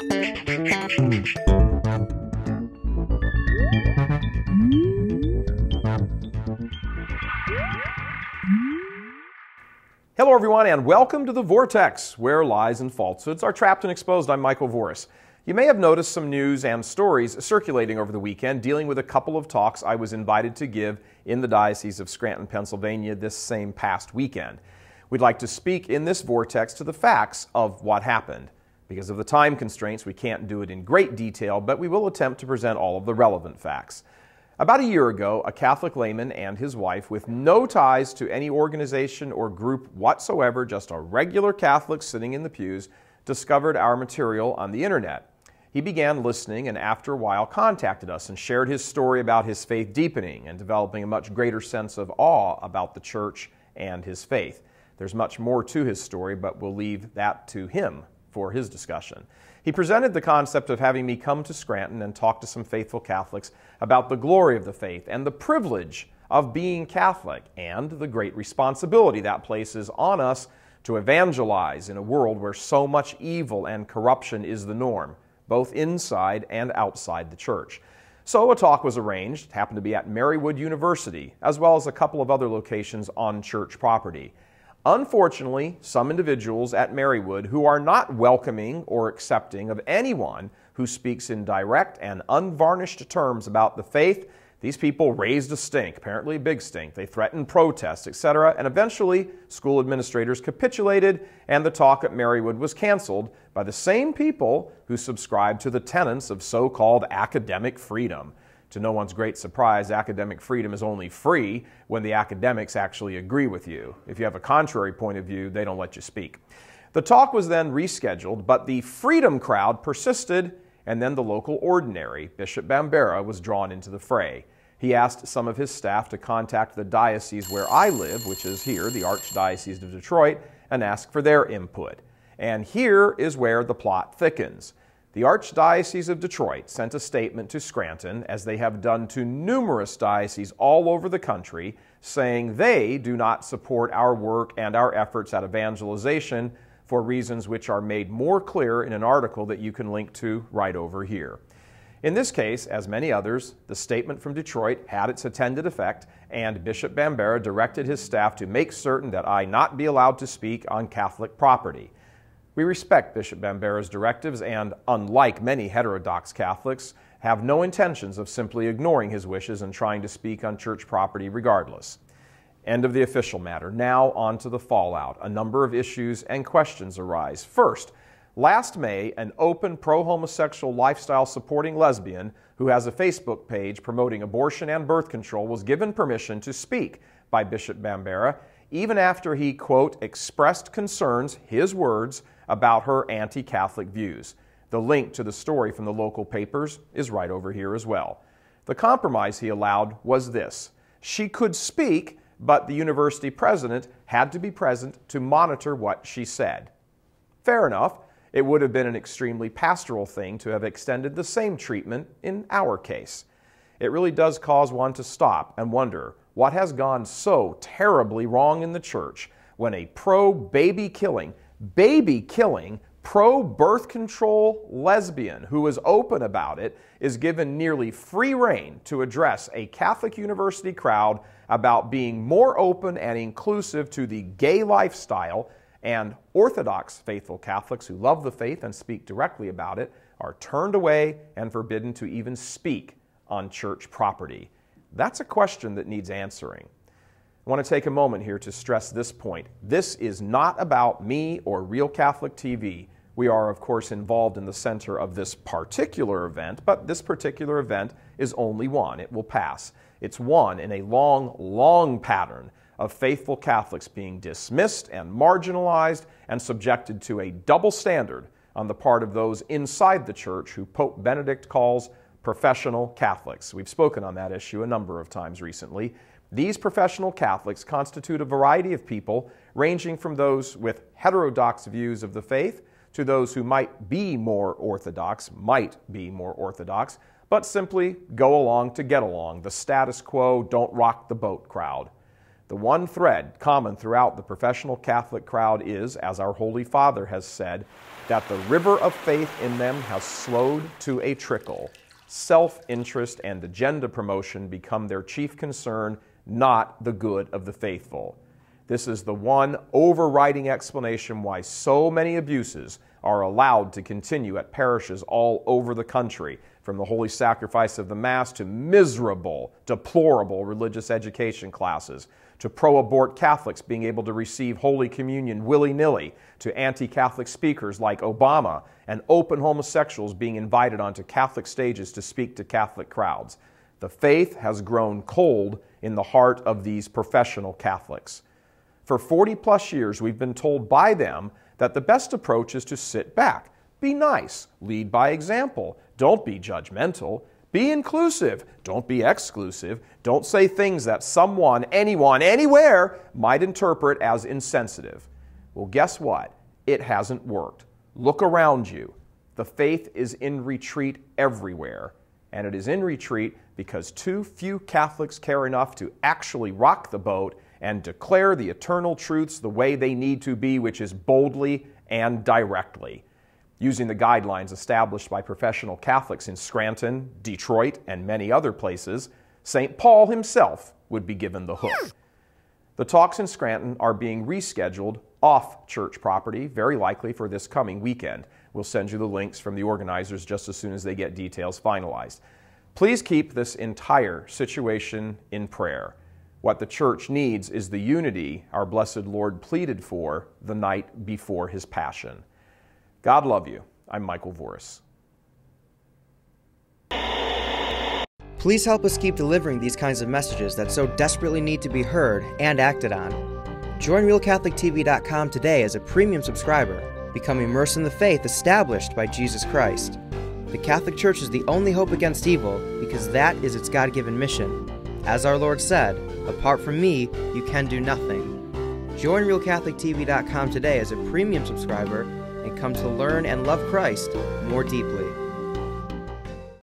Hello everyone and welcome to The Vortex, where lies and falsehoods are trapped and exposed. I'm Michael Voris. You may have noticed some news and stories circulating over the weekend dealing with a couple of talks I was invited to give in the Diocese of Scranton, Pennsylvania this same past weekend. We'd like to speak in this Vortex to the facts of what happened. Because of the time constraints, we can't do it in great detail, but we will attempt to present all of the relevant facts. About a year ago, a Catholic layman and his wife, with no ties to any organization or group whatsoever, just a regular Catholic sitting in the pews, discovered our material on the internet. He began listening and after a while contacted us and shared his story about his faith deepening and developing a much greater sense of awe about the church and his faith. There's much more to his story, but we'll leave that to him for his discussion. He presented the concept of having me come to Scranton and talk to some faithful Catholics about the glory of the faith and the privilege of being Catholic and the great responsibility that places on us to evangelize in a world where so much evil and corruption is the norm, both inside and outside the church. So a talk was arranged. It happened to be at Marywood University, as well as a couple of other locations on church property. Unfortunately, some individuals at Marywood who are not welcoming or accepting of anyone who speaks in direct and unvarnished terms about the faith, these people raised a stink, apparently a big stink. They threatened protests, etc., and eventually school administrators capitulated and the talk at Marywood was canceled by the same people who subscribe to the tenets of so-called academic freedom. To no one's great surprise, academic freedom is only free when the academics actually agree with you. If you have a contrary point of view, they don't let you speak. The talk was then rescheduled, but the freedom crowd persisted, and then the local ordinary, Bishop Bambera, was drawn into the fray. He asked some of his staff to contact the diocese where I live, which is here, the Archdiocese of Detroit, and ask for their input. And here is where the plot thickens. The Archdiocese of Detroit sent a statement to Scranton, as they have done to numerous dioceses all over the country, saying they do not support our work and our efforts at evangelization for reasons which are made more clear in an article that you can link to right over here. In this case, as many others, the statement from Detroit had its intended effect, and Bishop Bambera directed his staff to make certain that I not be allowed to speak on Catholic property. We respect Bishop Bambera's directives and, unlike many heterodox Catholics, have no intentions of simply ignoring his wishes and trying to speak on church property regardless. End of the official matter. Now on to the fallout. A number of issues and questions arise. First, last May, an open pro-homosexual lifestyle supporting lesbian who has a Facebook page promoting abortion and birth control was given permission to speak by Bishop Bambera, even after he, quote, expressed concerns, his words, about her anti-Catholic views. The link to the story from the local papers is right over here as well. The compromise he allowed was this: she could speak, but the university president had to be present to monitor what she said. Fair enough. It would have been an extremely pastoral thing to have extended the same treatment in our case. It really does cause one to stop and wonder what has gone so terribly wrong in the church when a pro-baby killing, pro-birth control lesbian who is open about it is given nearly free rein to address a Catholic university crowd about being more open and inclusive to the gay lifestyle, and Orthodox faithful Catholics who love the faith and speak directly about it are turned away and forbidden to even speak on church property. That's a question that needs answering. I want to take a moment here to stress this point. This is not about me or Real Catholic TV. We are, of course, involved in the center of this particular event, but this particular event is only one. It will pass. It's one in a long, long pattern of faithful Catholics being dismissed and marginalized and subjected to a double standard on the part of those inside the church who Pope Benedict calls professional Catholics. We've spoken on that issue a number of times recently. These professional Catholics constitute a variety of people ranging from those with heterodox views of the faith to those who might be more orthodox, but simply go along to get along, the status quo, don't rock the boat crowd. The one thread common throughout the professional Catholic crowd is, as our Holy Father has said, that the river of faith in them has slowed to a trickle. Self-interest and agenda promotion become their chief concern, not the good of the faithful. This is the one overriding explanation why so many abuses are allowed to continue at parishes all over the country, from the holy sacrifice of the Mass to miserable, deplorable religious education classes, to pro-abort Catholics being able to receive Holy Communion willy-nilly, to anti-Catholic speakers like Obama, and open homosexuals being invited onto Catholic stages to speak to Catholic crowds. The faith has grown cold in the heart of these professional Catholics. For 40-plus years, we've been told by them that the best approach is to sit back, be nice, lead by example, don't be judgmental, be inclusive, don't be exclusive, don't say things that someone, anyone, anywhere might interpret as insensitive. Well, guess what? It hasn't worked. Look around you. The faith is in retreat everywhere, and it is in retreat because too few Catholics care enough to actually rock the boat and declare the eternal truths the way they need to be, which is boldly and directly. Using the guidelines established by professional Catholics in Scranton, Detroit, and many other places, St. Paul himself would be given the hook. The talks in Scranton are being rescheduled off church property, very likely for this coming weekend. We'll send you the links from the organizers just as soon as they get details finalized. Please keep this entire situation in prayer. What the church needs is the unity our blessed Lord pleaded for the night before his passion. God love you. I'm Michael Voris. Please help us keep delivering these kinds of messages that so desperately need to be heard and acted on. Join RealCatholicTV.com today as a premium subscriber. Become immersed in the faith established by Jesus Christ. The Catholic Church is the only hope against evil because that is its God-given mission. As our Lord said, apart from me, you can do nothing. Join RealCatholicTV.com today as a premium subscriber and come to learn and love Christ more deeply.